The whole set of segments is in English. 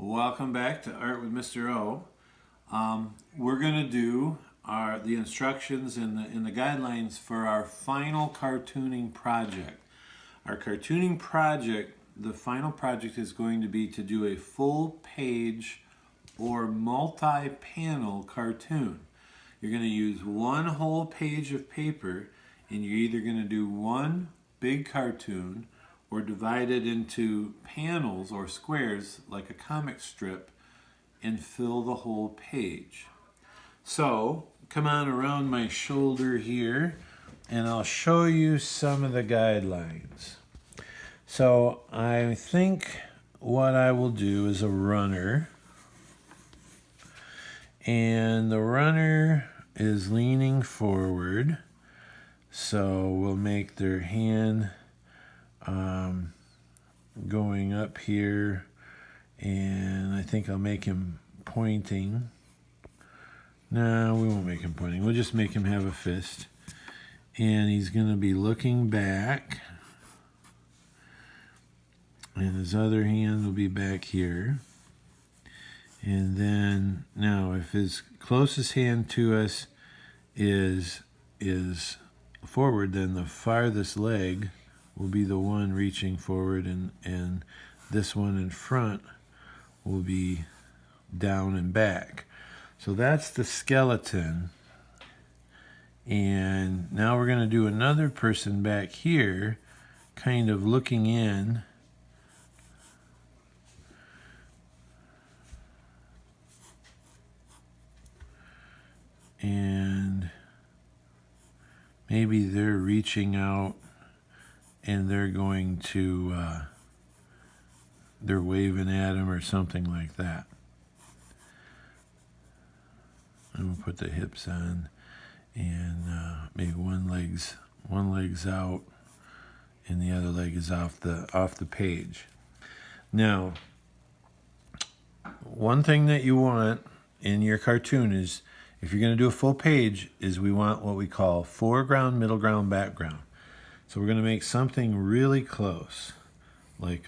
Welcome back to Art with Mr. O. We're going to do the instructions and the guidelines for our final cartooning project. Our cartooning project, the final project is going to be to do a full page or multi-panel cartoon. You're going to use one whole page of paper, and you're either going to do one big cartoon or divide it into panels or squares like a comic strip and fill the whole page. So come on around my shoulder here and I'll show you some of the guidelines. So I think what I will do is a runner, and the runner is leaning forward, so we'll make their hand going up here, and I think I'll make him pointing. No, we won't make him pointing. We'll just make him have a fist. And he's going to be looking back. And his other hand will be back here. And then, now, if his closest hand to us is forward, then the farthest leg will be the one reaching forward, and this one in front will be down and back. So that's the skeleton. And now we're going to do another person back here, kind of looking in. And maybe they're reaching out and they're going to, they're waving at him or something like that. And we'll put the hips on, and maybe one leg's out, and the other leg is off the page. Now, one thing that you want in your cartoon is, if you're going to do a full page, is we want what we call foreground, middle ground, background. So we're going to make something really close, like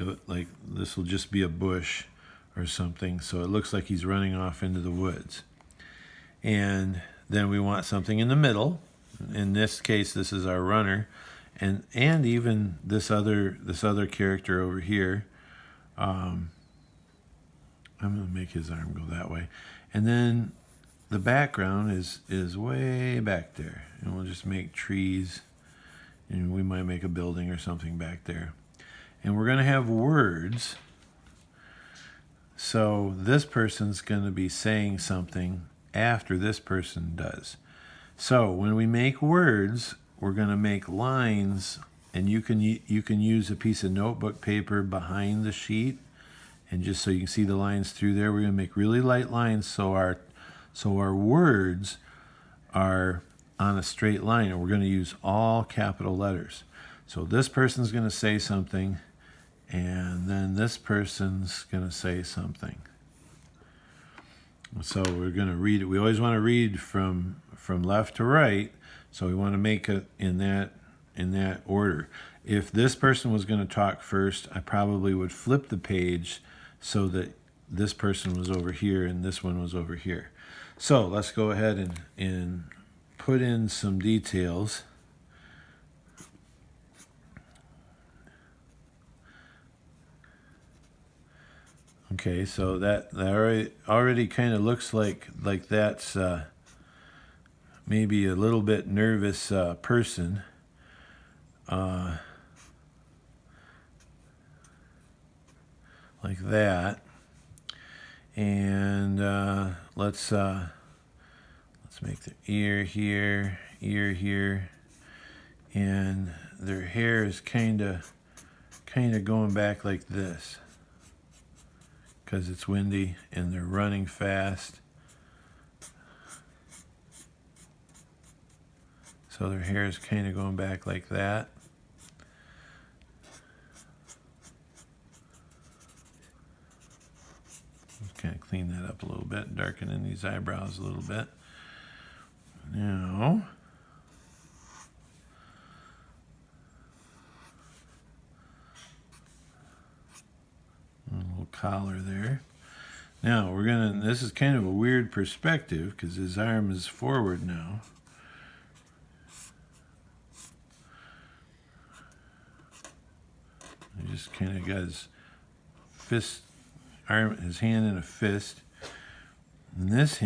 this will just be a bush or something, so it looks like he's running off into the woods. And then we want something in the middle. In this case, this is our runner, and even this other character over here. I'm going to make his arm go that way, and then the background is way back there, and we'll just make trees, and we might make a building or something back there. And we're going to have words. So this person's going to be saying something after this person does. So when we make words, we're going to make lines, and you can use a piece of notebook paper behind the sheet, and just so you can see the lines through there, we're going to make really light lines so our words are on a straight line, and we're going to use all capital letters. So this person's going to say something, and then this person's going to say something. So we're going to read it. We always want to read from left to right, so we want to make it in that order. If this person was going to talk first, I probably would flip the page so that this person was over here and this one was over here. So let's go ahead and put in some details. Okay, so that already kind of looks like that's maybe a little bit nervous person. Like that. And let's make the ear here, and their hair is kind of going back like this, because it's windy and they're running fast. So their hair is kind of going back like that. Just kind of clean that up a little bit, darken in these eyebrows a little bit. Now, a little collar there. Now this is kind of a weird perspective because his arm is forward now. He just kind of got his his hand in a fist. And this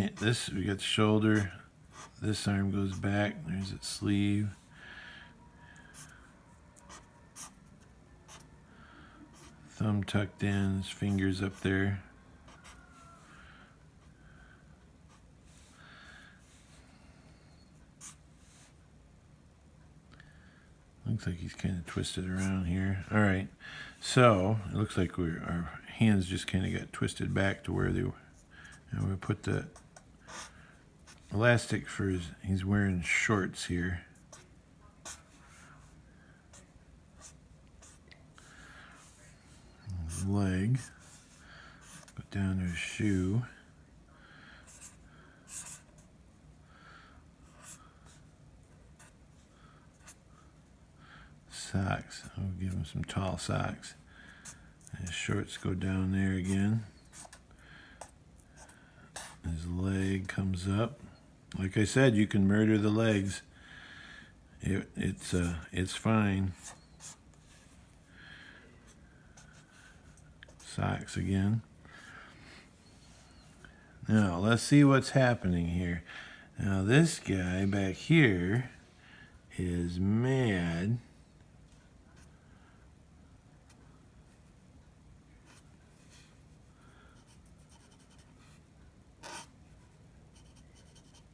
we got the shoulder. This arm goes back. There's its sleeve. Thumb tucked in, his fingers up there. Looks like he's kind of twisted around here. All right, so it looks like our hands just kind of got twisted back to where they were. And we put the elastic for he's wearing shorts here. His leg, go down to his shoe. Socks. I'll give him some tall socks. His shorts go down there again. His leg comes up. Like I said, you can murder the legs. It's fine. Socks again. Now let's see what's happening here. Now this guy back here is mad.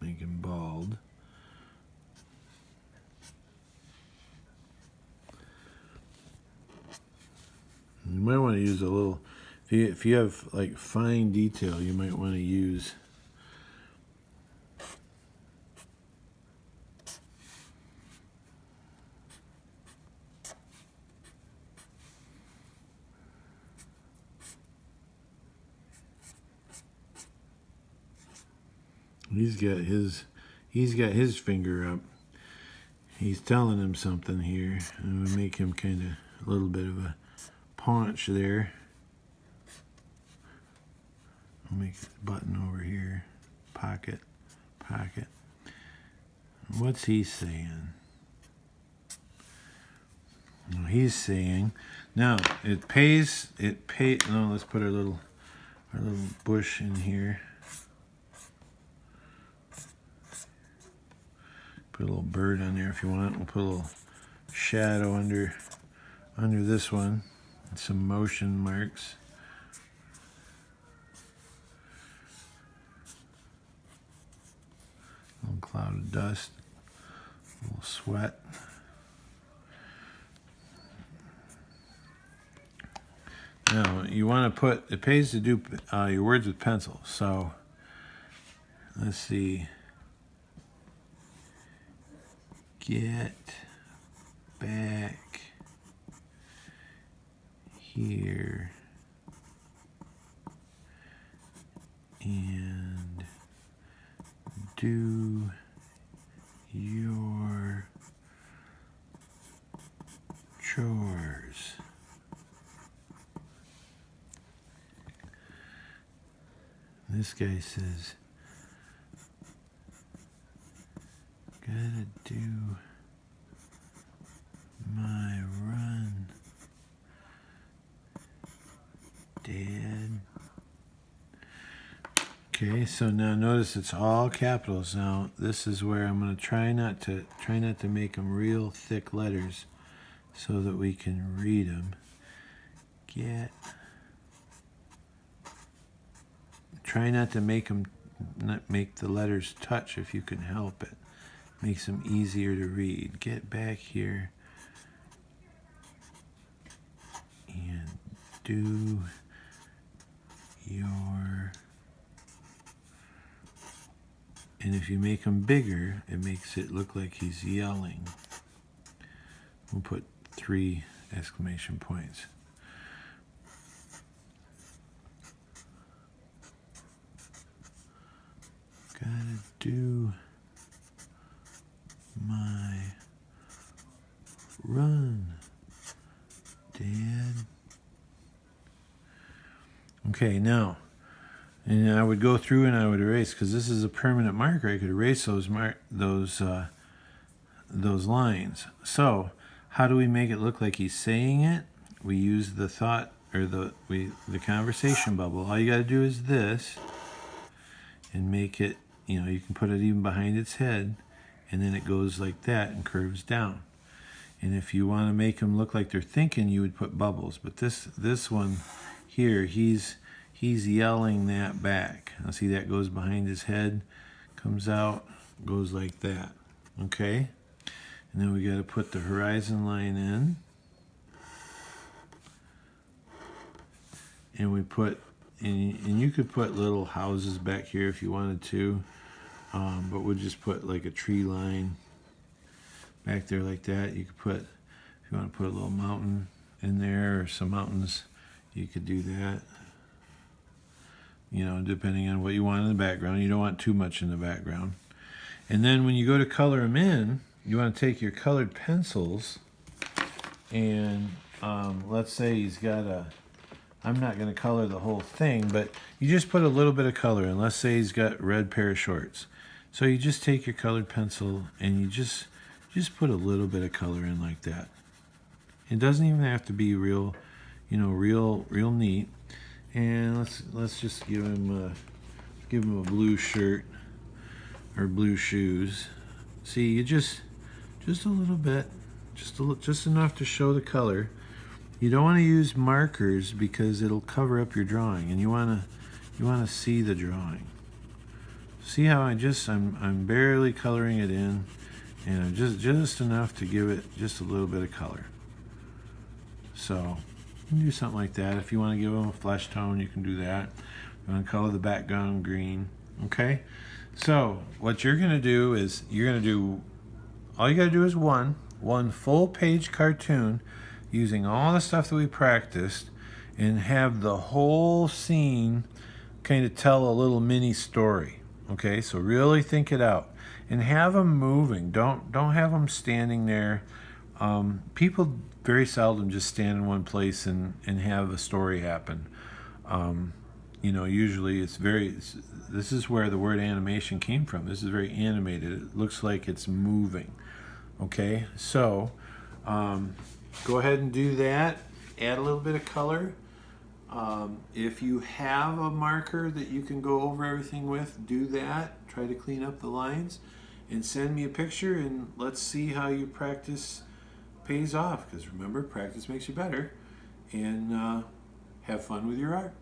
Make him bald. You might want to use a little, if you have like fine detail, you might want to use He's got his finger up. He's telling him something here. And we make him kind of a little bit of a paunch there. I'll make this button over here. Pocket. What's he saying? Well, he's saying, now it pays. No, let's put our little bush in here. Put a little bird on there if you want. We'll put a little shadow under this one. And some motion marks. A little cloud of dust. A little sweat. Now, you want to put, it pays to do your words with pencil. So, let's see. Get back here and do your chores. This guy says, gotta do my run, Dad. Okay, so now notice it's all capitals. Now this is where I'm going to try not to make them real thick letters, so that we can read them. Try not to make the letters touch if you can help it. Makes them easier to read. Get back here and do your... And if you make them bigger, it makes it look like he's yelling. We'll put 3 exclamation points. Gotta do my run, Dad. Okay, now And I would go through and I would erase, because this is a permanent marker. I could erase those lines. So how do we make it look like he's saying it? We use the thought, or the conversation bubble. All you got to do is this, and make it, you can put it even behind its head, and then it goes like that and curves down. And if you want to make them look like they're thinking, you would put bubbles. But this one here, he's yelling that back. Now see, that goes behind his head, comes out, goes like that. Okay? And then we got to put the horizon line in. And we put, and you could put little houses back here if you wanted to. But we'll just put like a tree line back there like that. You could put, if you want to put a little mountain in there, or some mountains, you could do that. Depending on what you want in the background. You don't want too much in the background. And then when you go to color them in, you want to take your colored pencils, and let's say he's got I'm not going to color the whole thing, but you just put a little bit of color in. Let's say he's got red pair of shorts. So you just take your colored pencil and you just put a little bit of color in like that. It doesn't even have to be real, real neat. And let's just give him a blue shirt or blue shoes. See, you just a little bit, just enough to show the color. You don't want to use markers because it'll cover up your drawing, and you want to see the drawing. See how I'm barely coloring it in, and just enough to give it just a little bit of color. So you can do something like that. If you want to give them a flesh tone, you can do that. You want to color the background green. Okay? So what you're going to do is all you got to do is one full page cartoon using all the stuff that we practiced, and have the whole scene kind of tell a little mini story. Okay, so really think it out and have them moving. Don't have them standing there. People very seldom just stand in one place and have a story happen. Usually this is where the word animation came from. This is very animated. It looks like it's moving. Okay, so go ahead and do that. Add a little bit of color. If you have a marker that you can go over everything with, do that. Try to clean up the lines and send me a picture, and let's see how your practice pays off. Because remember, practice makes you better. And have fun with your art.